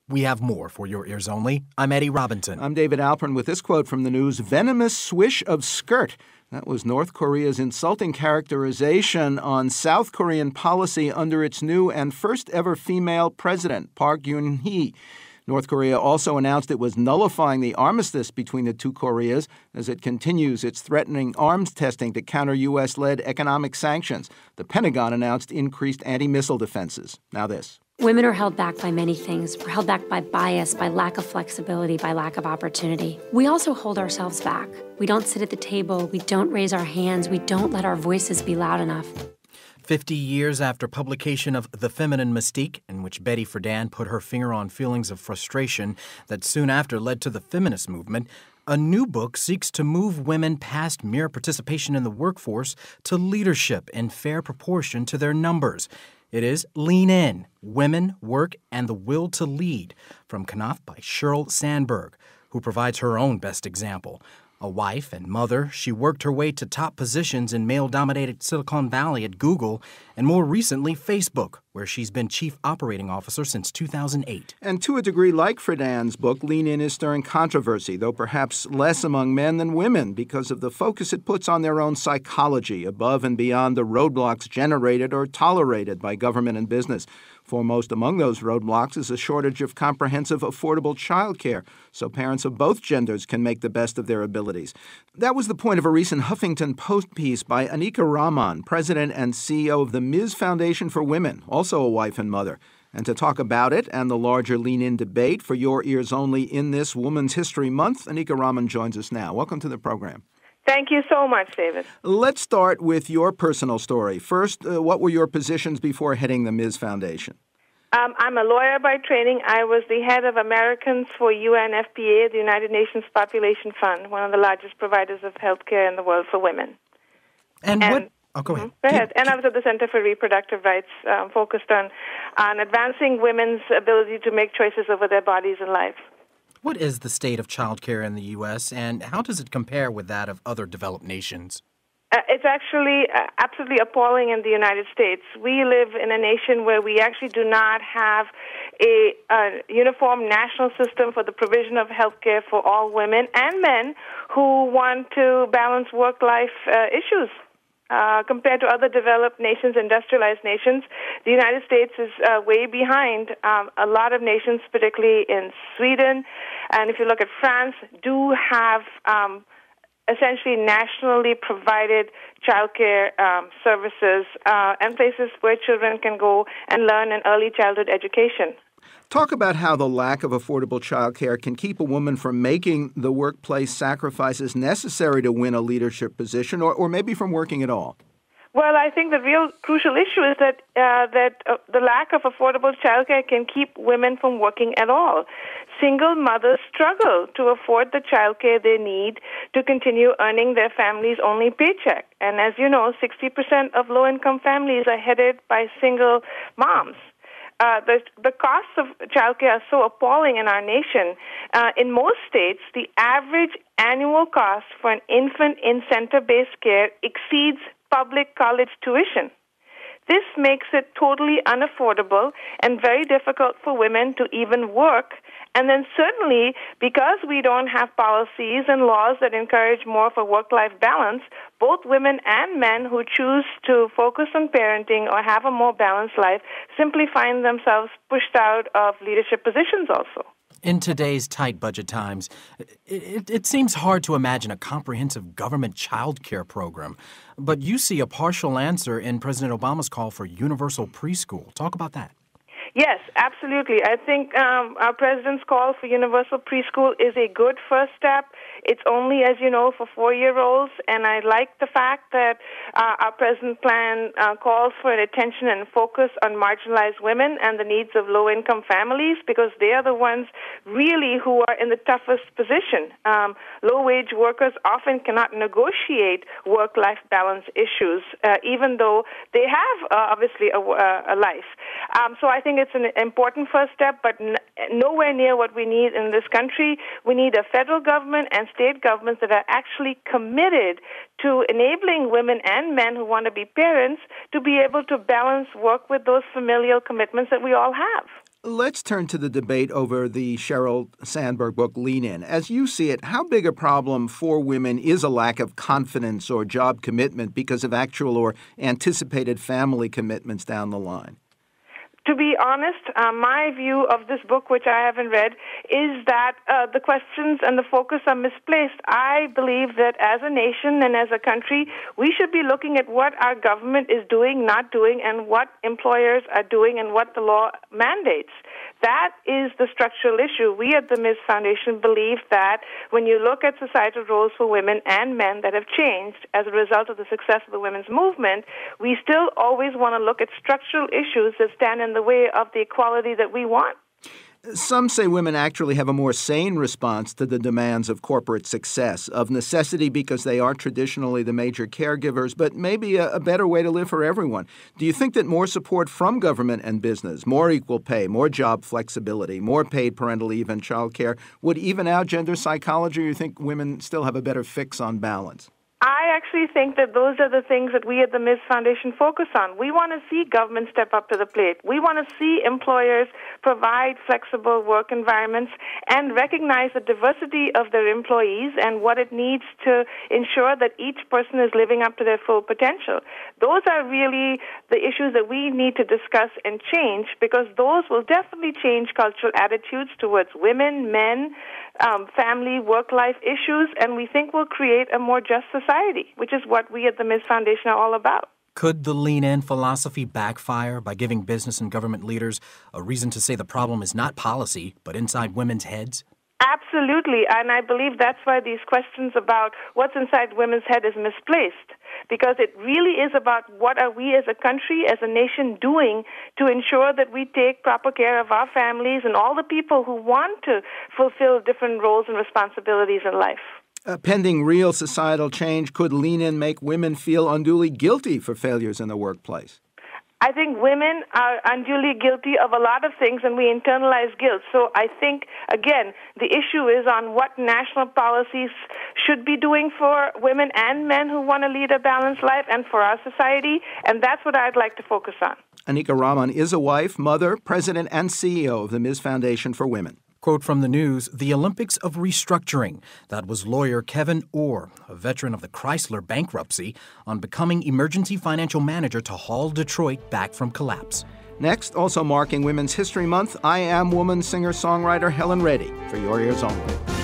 We have more for your ears only. I'm Eddie Robinson. I'm David Alpern with this quote from the news: "Venomous swish of skirt." That was North Korea's insulting characterization on South Korean policy under its new and first ever female president, Park Geun-hye. North Korea also announced it was nullifying the armistice between the two Koreas as it continues its threatening arms testing to counter U.S.-led economic sanctions. The Pentagon announced increased anti-missile defenses. Now this. Women are held back by many things. We're held back by bias, by lack of flexibility, by lack of opportunity. We also hold ourselves back. We don't sit at the table. We don't raise our hands. We don't let our voices be loud enough. 50 years after publication of The Feminine Mystique, in which Betty Friedan put her finger on feelings of frustration that soon after led to the feminist movement, a new book seeks to move women past mere participation in the workforce to leadership in fair proportion to their numbers. It is Lean In, Women, Work, and the Will to Lead, from Knopf by Sheryl Sandberg, who provides her own best example. A wife and mother, she worked her way to top positions in male-dominated Silicon Valley at Google and more recently Facebook, where she's been chief operating officer since 2008. And to a degree like Friedan's book, Lean In is stirring controversy, though perhaps less among men than women because of the focus it puts on their own psychology above and beyond the roadblocks generated or tolerated by government and business. Foremost among those roadblocks is a shortage of comprehensive, affordable childcare, so parents of both genders can make the best of their abilities. That was the point of a recent Huffington Post piece by Anika Rahman, president and CEO of the Ms. Foundation for Women, also a wife and mother. And to talk about it and the larger Lean In debate for your ears only in this Women's History Month, Anika Rahman joins us now. Welcome to the program. Thank you so much, David. Let's start with your personal story. First, what were your positions before heading the Ms. Foundation? I'm a lawyer by training. I was the head of Americans for UNFPA, the United Nations Population Fund, one of the largest providers of health care in the world for women. And what? Oh, go ahead. Go ahead. And I was at the Center for Reproductive Rights, focused on advancing women's ability to make choices over their bodies and lives. What is the state of child care in the U.S., and how does it compare with that of other developed nations? It's actually absolutely appalling in the United States. We live in a nation where we actually do not have a uniform national system for the provision of health care for all women and men who want to balance work-life issues. Compared to other developed nations, industrialized nations, the United States is way behind a lot of nations, particularly in Sweden. And if you look at France, do have essentially nationally provided childcare services and places where children can go and learn an early childhood education. Talk about how the lack of affordable childcare can keep a woman from making the workplace sacrifices necessary to win a leadership position, or maybe from working at all. Well, I think the real crucial issue is that the lack of affordable childcare can keep women from working at all. Single mothers struggle to afford the childcare they need to continue earning their family's only paycheck. And as you know, 60% of low-income families are headed by single moms. The costs of childcare are so appalling in our nation. In most states, the average annual cost for an infant in center-based care exceeds public college tuition. This makes it totally unaffordable and very difficult for women to even work. And then certainly, because we don't have policies and laws that encourage more of a work-life balance, both women and men who choose to focus on parenting or have a more balanced life simply find themselves pushed out of leadership positions also. In today's tight budget times, it seems hard to imagine a comprehensive government child care program. But you see a partial answer in President Obama's call for universal preschool. Talk about that. Yes, absolutely. I think our president's call for universal preschool is a good first step. It's only, as you know, for 4-year-olds, and I like the fact that our president's plan calls for an attention and focus on marginalized women and the needs of low-income families, because they are the ones really who are in the toughest position. Low-wage workers often cannot negotiate work-life balance issues, even though they have, obviously, a life. So I think it's an important first step, but nowhere near what we need in this country. We need a federal government and state governments that are actually committed to enabling women and men who want to be parents to be able to balance work with those familial commitments that we all have. Let's turn to the debate over the Sheryl Sandberg book, Lean In. As you see it, how big a problem for women is a lack of confidence or job commitment because of actual or anticipated family commitments down the line? To be honest, my view of this book, which I haven't read, is that the questions and the focus are misplaced. I believe that as a nation and as a country, we should be looking at what our government is doing, not doing, and what employers are doing and what the law mandates. That is the structural issue. We at the Ms. Foundation believe that when you look at societal roles for women and men that have changed as a result of the success of the women's movement, we still always want to look at structural issues that stand in the way of the equality that we want. Some say women actually have a more sane response to the demands of corporate success, of necessity because they are traditionally the major caregivers, but maybe a better way to live for everyone. Do you think that more support from government and business, more equal pay, more job flexibility, more paid parental leave and child care would even out gender psychology, or you think women still have a better fix on balance? I actually think that those are the things that we at the Ms. Foundation focus on. We want to see government step up to the plate. We want to see employers provide flexible work environments and recognize the diversity of their employees and what it needs to ensure that each person is living up to their full potential. Those are really the issues that we need to discuss and change, because those will definitely change cultural attitudes towards women, men, family, work-life issues, and we think will create a more just society, which is what we at the Ms. Foundation are all about. Could the lean-in philosophy backfire by giving business and government leaders a reason to say the problem is not policy, but inside women's heads? Absolutely, and I believe that's why these questions about what's inside women's head is misplaced, because it really is about what are we as a country, as a nation doing to ensure that we take proper care of our families and all the people who want to fulfill different roles and responsibilities in life. Pending real societal change, could Lean In make women feel unduly guilty for failures in the workplace? I think women are unduly guilty of a lot of things, and we internalize guilt. So I think, again, the issue is on what national policies should be doing for women and men who want to lead a balanced life and for our society, and that's what I'd like to focus on. Anika Rahman is a wife, mother, president, and CEO of the Ms. Foundation for Women. Quote from the news, "The Olympics of Restructuring." That was lawyer Kevin Orr, a veteran of the Chrysler bankruptcy, on becoming emergency financial manager to haul Detroit back from collapse. Next, also marking Women's History Month, I Am Woman singer-songwriter Helen Reddy, for your ears only.